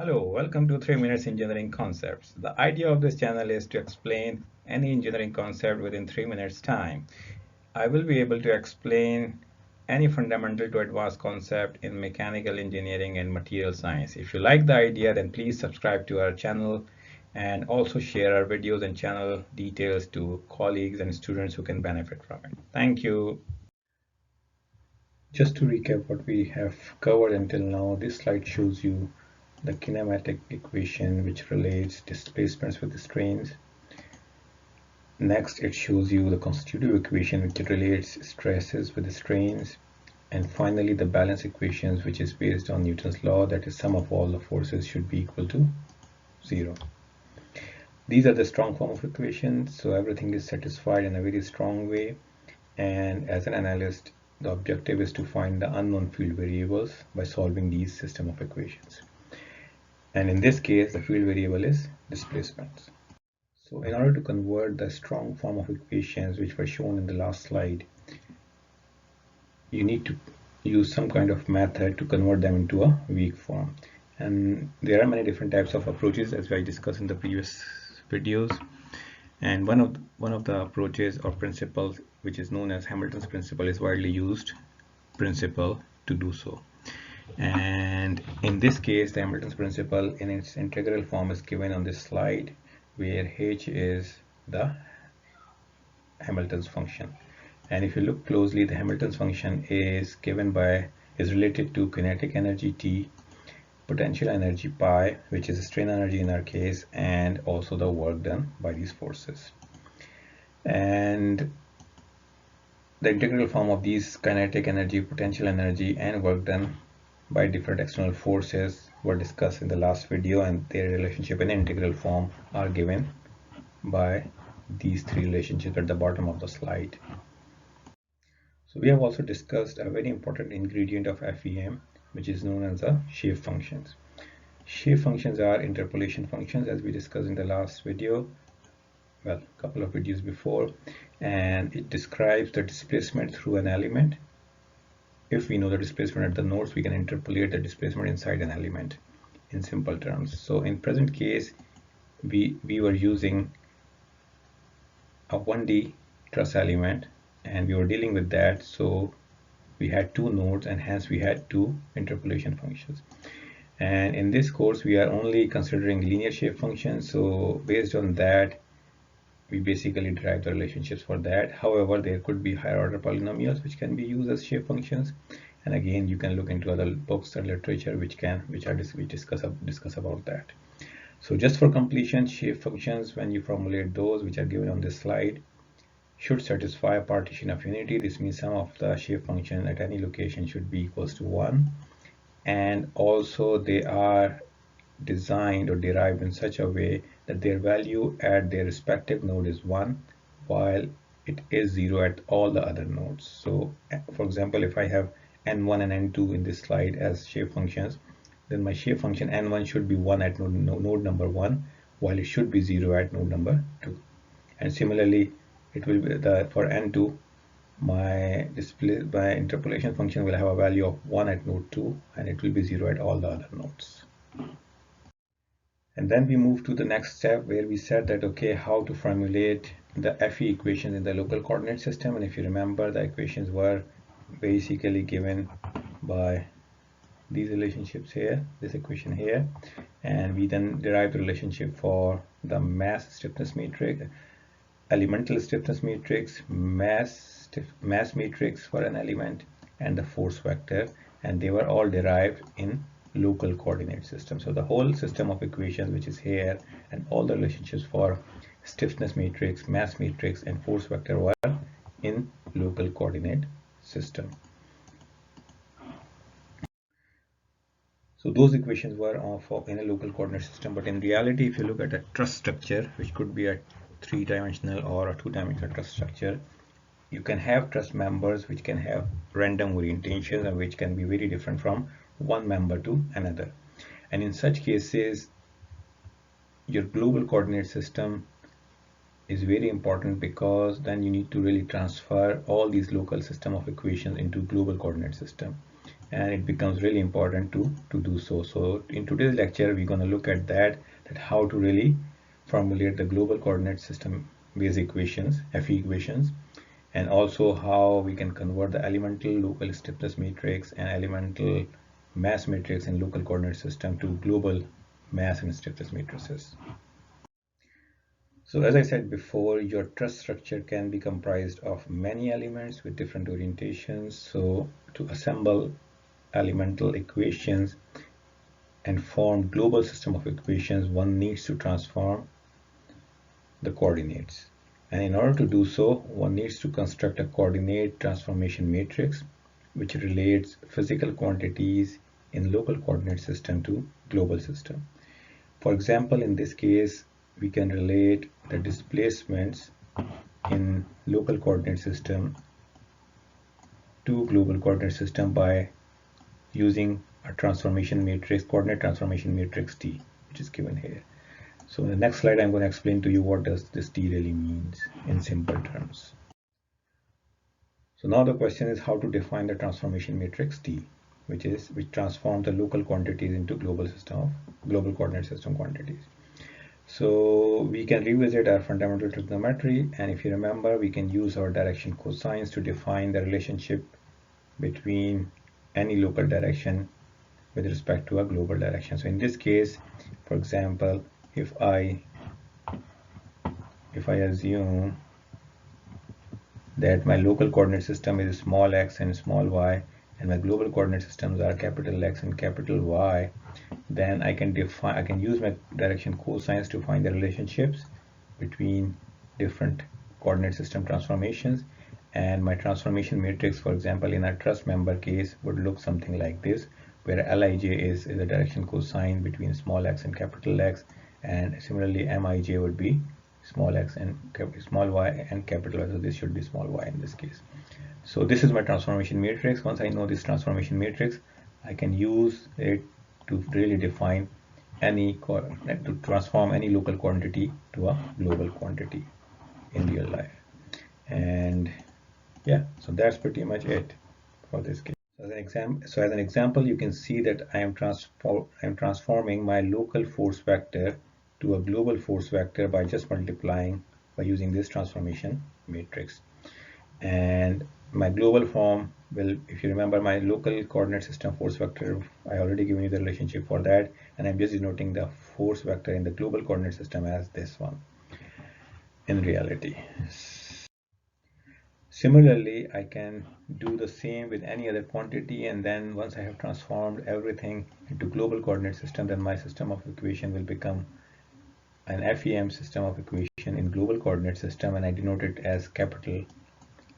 Hello, welcome to 3 Minutes Engineering Concepts. The idea of this channel is to explain any engineering concept within 3 minutes time. I will be able to explain any fundamental to advanced concept in mechanical engineering and material science. If you like the idea, then please subscribe to our channel and also share our videos and channel details to colleagues and students who can benefit from it. Thank you. Just to recap what we have covered until now, this slide shows you the kinematic equation which relates displacements with the strains. Next, it shows you the constitutive equation which relates stresses with the strains. And finally, the balance equations which is based on Newton's law, that is sum of all the forces should be equal to 0. These are the strong form of equations, so everything is satisfied in a very strong way. And as an analyst, the objective is to find the unknown field variables by solving these system of equations. And in this case, the field variable is displacement. So in order to convert the strong form of equations which were shown in the last slide, you need to use some kind of method to convert them into a weak form. And there are many different types of approaches as I discussed in the previous videos. And one of the approaches or principles which is known as Hamilton's principle is widely used principle to do so. And in this case, the Hamilton's principle in its integral form is given on this slide, where h is the Hamilton's function. And if you look closely, the Hamilton's function is related to kinetic energy T, potential energy pi, which is strain energy in our case, and also the work done by these forces. And the integral form of these kinetic energy, potential energy, and work done by different external forces were discussed in the last video, and their relationship in integral form are given by these three relationships at the bottom of the slide. So we have also discussed a very important ingredient of FEM, which is known as the shape functions. Shape functions are interpolation functions, as we discussed in the last video, well, a couple of videos before, and it describes the displacement through an element. If we know the displacement at the nodes, we can interpolate the displacement inside an element in simple terms. So in present case, we were using a 1D truss element and we were dealing with that. So we had two nodes and hence we had two interpolation functions. And in this course, we are only considering linear shape functions. So based on that, we basically derive the relationships for that. However, there could be higher order polynomials which can be used as shape functions. And again, you can look into other books and literature which discuss about that. So just for completion, shape functions, when you formulate those which are given on this slide, should satisfy a partition of unity. This means sum of the shape function at any location should be equals to 1. And also they are designed or derived in such a way that their value at their respective node is 1, while it is 0 at all the other nodes. So for example, if I have n1 and n2 in this slide as shape functions, then my shape function n1 should be 1 at node number 1, while it should be 0 at node number 2. And similarly, it will be for n2, my interpolation function will have a value of 1 at node 2, and it will be 0 at all the other nodes. And then we move to the next step where we said that, okay, how to formulate the FE equations in the local coordinate system. And if you remember, the equations were basically given by these relationships here, this equation here, and we then derived the relationship for the mass stiffness matrix, elemental stiffness matrix, mass matrix for an element, and the force vector, and they were all derived in local coordinate system. So the whole system of equations which is here and all the relationships for stiffness matrix, mass matrix, and force vector were in local coordinate system. So those equations were in a local coordinate system, but in reality, if you look at a truss structure, which could be a 3-dimensional or a 2-dimensional truss structure, you can have truss members which can have random orientations and which can be very different from one member to another. And in such cases, your global coordinate system is very important, because then you need to really transfer all these local system of equations into global coordinate system. and it becomes really important to do so. So in today's lecture, we're going to look at that how to really formulate the global coordinate system based equations, FE equations, and also how we can convert the elemental local stiffness matrix and elemental mass matrix in local coordinate system to global mass and stiffness matrices. So as I said before, your truss structure can be comprised of many elements with different orientations. So to assemble elemental equations and form global system of equations, one needs to transform the coordinates. And in order to do so, one needs to construct a coordinate transformation matrix which relates physical quantities in local coordinate system to global system. For example, in this case, we can relate the displacements in local coordinate system to global coordinate system by using a transformation matrix, coordinate transformation matrix T, which is given here. So in the next slide, I'm going to explain to you what does this T really means in simple terms. So now the question is how to define the transformation matrix T, which transforms the local quantities into global coordinate system quantities. So we can revisit our fundamental trigonometry, and if you remember, we can use our direction cosines to define the relationship between any local direction with respect to a global direction. So in this case, for example, if I assume that my local coordinate system is small x and small y, and my global coordinate systems are capital X and capital Y, then I can use my direction cosines to find the relationships between different coordinate system transformations. And my transformation matrix, for example, in a truss member case, would look something like this, where Lij is a direction cosine between small x and capital X, and similarly Mij would be small x and small y and capital Y. So this should be small y in this case. So this is my transformation matrix. Once I know this transformation matrix, I can use it to really define to transform any local quantity to a global quantity in real life. And yeah, so that's pretty much it for this case. So as an example, you can see that I am transforming my local force vector to a global force vector by just multiplying by using this transformation matrix. And my global form will, if you remember, my local coordinate system force vector, I already given you the relationship for that, and I'm just denoting the force vector in the global coordinate system as this one in reality. Similarly, I can do the same with any other quantity, and then once I have transformed everything into global coordinate system, then my system of equation will become an FEM system of equation in global coordinate system, and I denote it as capital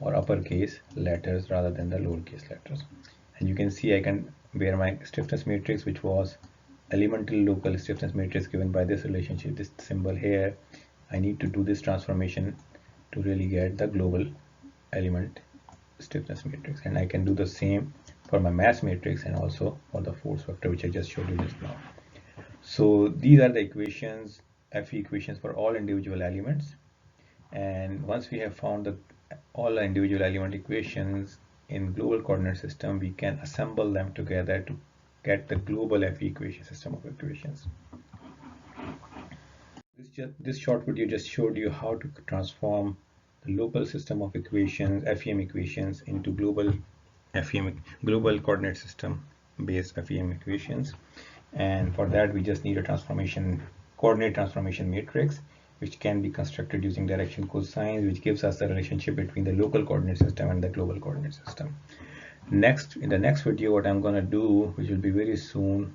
or uppercase letters rather than the lowercase letters. And you can see I can bear my stiffness matrix, which was elemental local stiffness matrix given by this relationship, this symbol here. I need to do this transformation to really get the global element stiffness matrix, and I can do the same for my mass matrix and also for the force vector, which I just showed you just now. So these are the equations, FE equations for all individual elements. And once we have found all the individual element equations in global coordinate system, we can assemble them together to get the global FE equation system of equations. This short video just showed you how to transform the local system of equations, FEM equations, into global coordinate system based FEM equations. And for that, we just need a coordinate transformation matrix, which can be constructed using direction cosines, which gives us the relationship between the local coordinate system and the global coordinate system. In the next video, what I'm going to do, which will be very soon,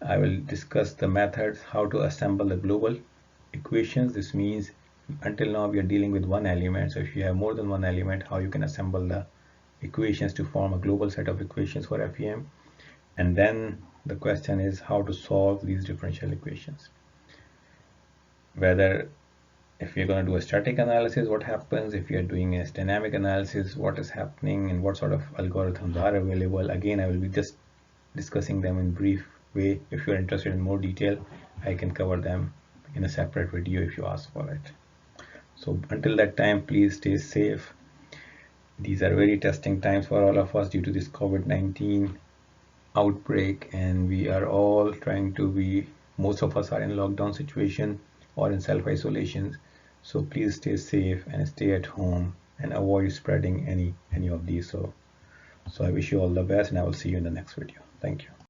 I will discuss the methods how to assemble the global equations. This means until now we are dealing with one element, so if you have more than one element, how you can assemble the equations to form a global set of equations for FEM. And then the question is how to solve these differential equations. Whether if you're going to do a static analysis, what happens, if you're doing a dynamic analysis, what is happening, and what sort of algorithms are available. Again, I will be just discussing them in brief way. If you're interested in more detail, I can cover them in a separate video if you ask for it. So until that time, please stay safe. These are very testing times for all of us due to this COVID-19 outbreak, and we are all trying to be, most of us are in lockdown situation or in self-isolation. So please stay safe and stay at home and avoid spreading any of these. So I wish you all the best, and I will see you in the next video. Thank you.